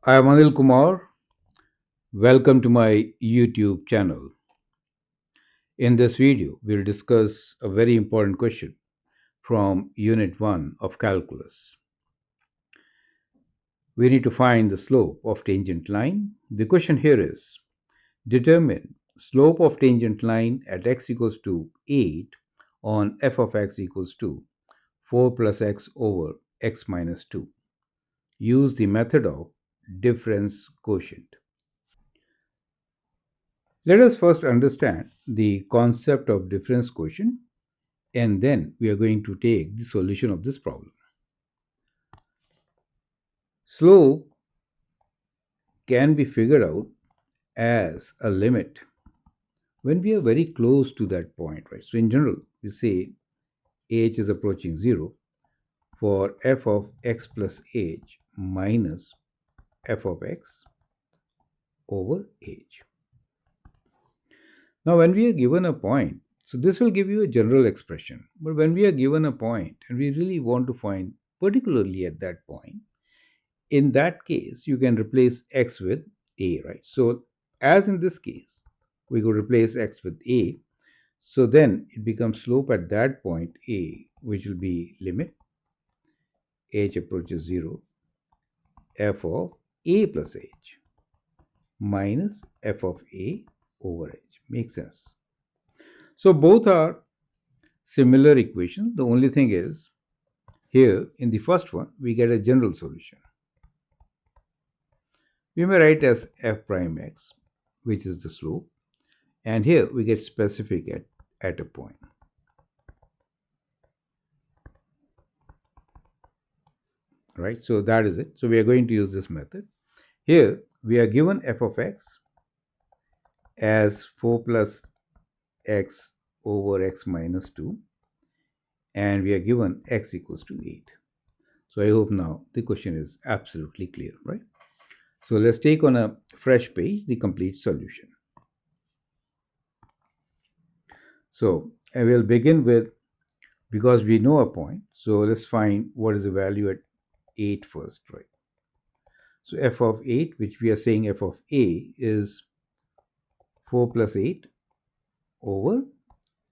I am Anil Kumar. Welcome to my YouTube channel. In this video, we'll discuss a very important question from Unit 1 of Calculus. We need to find the slope of tangent line. The question here is, determine slope of tangent line at x equals to 8 on f of x equals to 4 plus x over x minus 2. Use the method of difference quotient. Let us first understand the concept of difference quotient, and then we are going to take the solution of this problem. Slope can be figured out as a limit when we are very close to that point, right? So in general, we say h is approaching 0 for f of x plus h minus f of x over h. Now, when we are given a point, so this will give you a general expression, but when we are given a point and we really want to find particularly at that point, in that case, you can replace x with a, right? So, as in this case, we could replace x with a. So then it becomes slope at that point a, which will be limit h approaches 0, f of a plus h minus f of a over h. Makes sense. So both are similar equations. The only thing is, here in the first one, we get a general solution. We may write as f prime x, which is the slope, and here we get specific at a point. Right, so that is it. So we are going to use this method. Here we are given f of x as 4 plus x over x minus 2, and we are given x equals to 8. So I hope now the question is absolutely clear, right? So let's take on a fresh page the complete solution. So I will begin with, because we know a point, so let's find what is the value at 8 first, right? So f of 8, which we are saying f of a, is 4 plus 8 over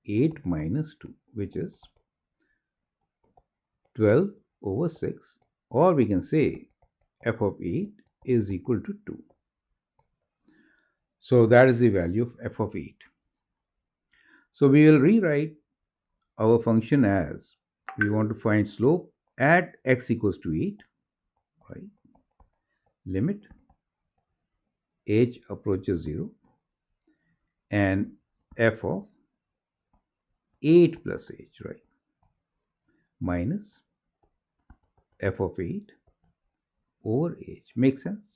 8 minus 2, which is 12 over 6, or we can say f of 8 is equal to 2. So that is the value of f of 8. So we will rewrite our function as, we want to find slope at x equals to 8, right? Limit h approaches 0 and f of 8 plus h, right? Minus f of 8 over h. Makes sense?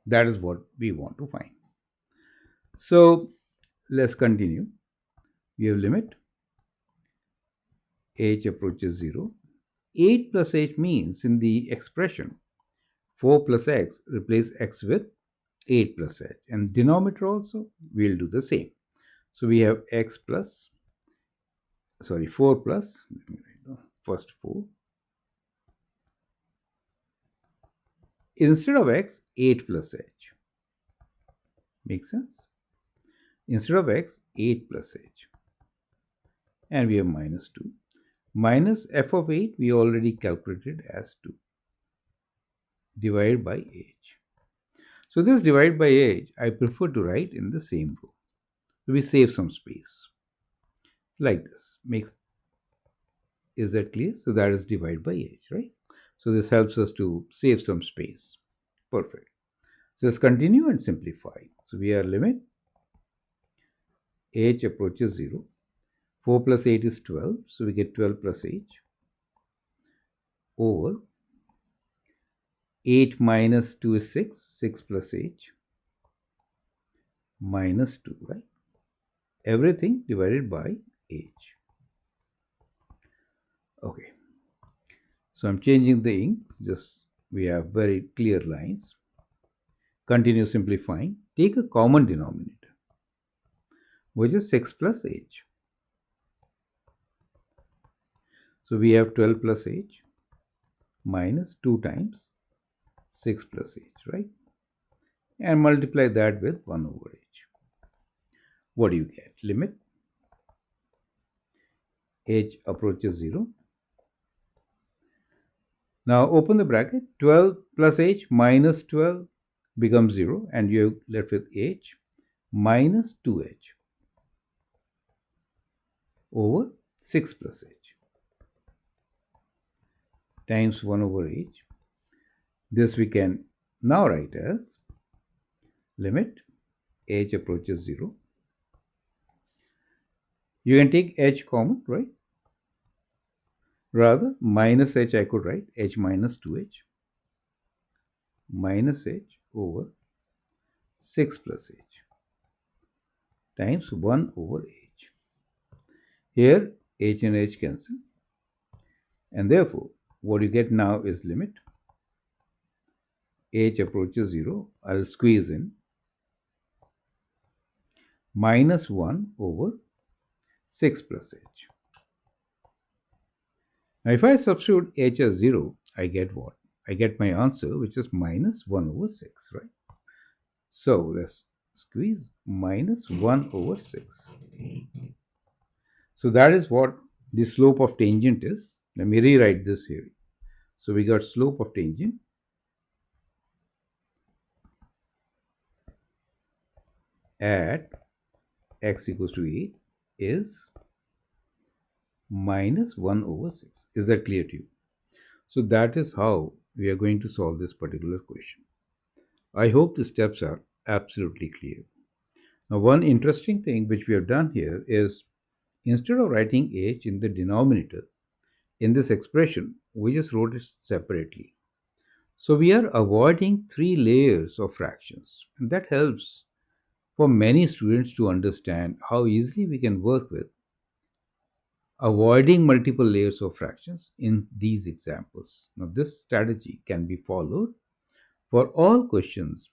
That is what we want to find. So let's continue. We have limit h approaches 0. 8 plus h means in the expression 4 plus x, replace x with 8 plus h. And denominator also, we'll do the same. So we have x plus, 4 plus, let me write down, first 4. Instead of x, 8 plus h. Makes sense? Instead of x, 8 plus h. And we have minus 2. Minus f of 8, we already calculated as 2. Divided by h. So this divided by h, I prefer to write in the same row. So we save some space. Like this. Is that clear? So that is divided by h, right? So this helps us to save some space. Perfect. So let's continue and simplify. So we are limit h approaches 0. 4 plus 8 is 12. So we get 12 plus h over 8 minus 2 is 6. 6 plus h minus 2, right? Everything divided by h. Okay. So I'm changing the ink. Just we have very clear lines. Continue simplifying. Take a common denominator, which is 6 plus h. So we have 12 plus h minus 2 times 6 plus h, right? And multiply that with 1 over h. What do you get? Limit h approaches 0. Now open the bracket. 12 plus h minus 12 becomes 0, and you're left with h minus 2h over 6 plus h times 1 over h. This we can now write as limit h approaches 0. You can take h common, right? Rather, minus h I could write h minus 2h minus h over 6 plus h times 1 over h. Here h and h cancel, and therefore what you get now is limit h approaches 0. I'll squeeze in minus 1 over 6 plus h. Now if I substitute h as 0, I get what? I get my answer, which is minus 1 over 6, right? So let's squeeze minus 1 over 6. So that is what the slope of tangent is. Let me rewrite this here. So we got slope of tangent at x equals to 8 is minus 1 over 6. Is that clear to you? So that is how we are going to solve this particular question. I hope the steps are absolutely clear. Now, one interesting thing which we have done here is instead of writing h in the denominator in this expression, we just wrote it separately. So we are avoiding 3 layers of fractions, and that helps for many students to understand how easily we can work with avoiding multiple layers of fractions in these examples. Now, this strategy can be followed for all questions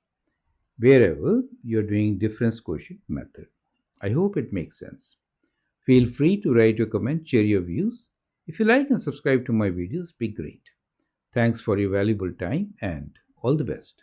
wherever you're doing difference quotient method. I hope it makes sense. Feel free to write your comment, share your views. If you like and subscribe to my videos, be great. Thanks for your valuable time and all the best.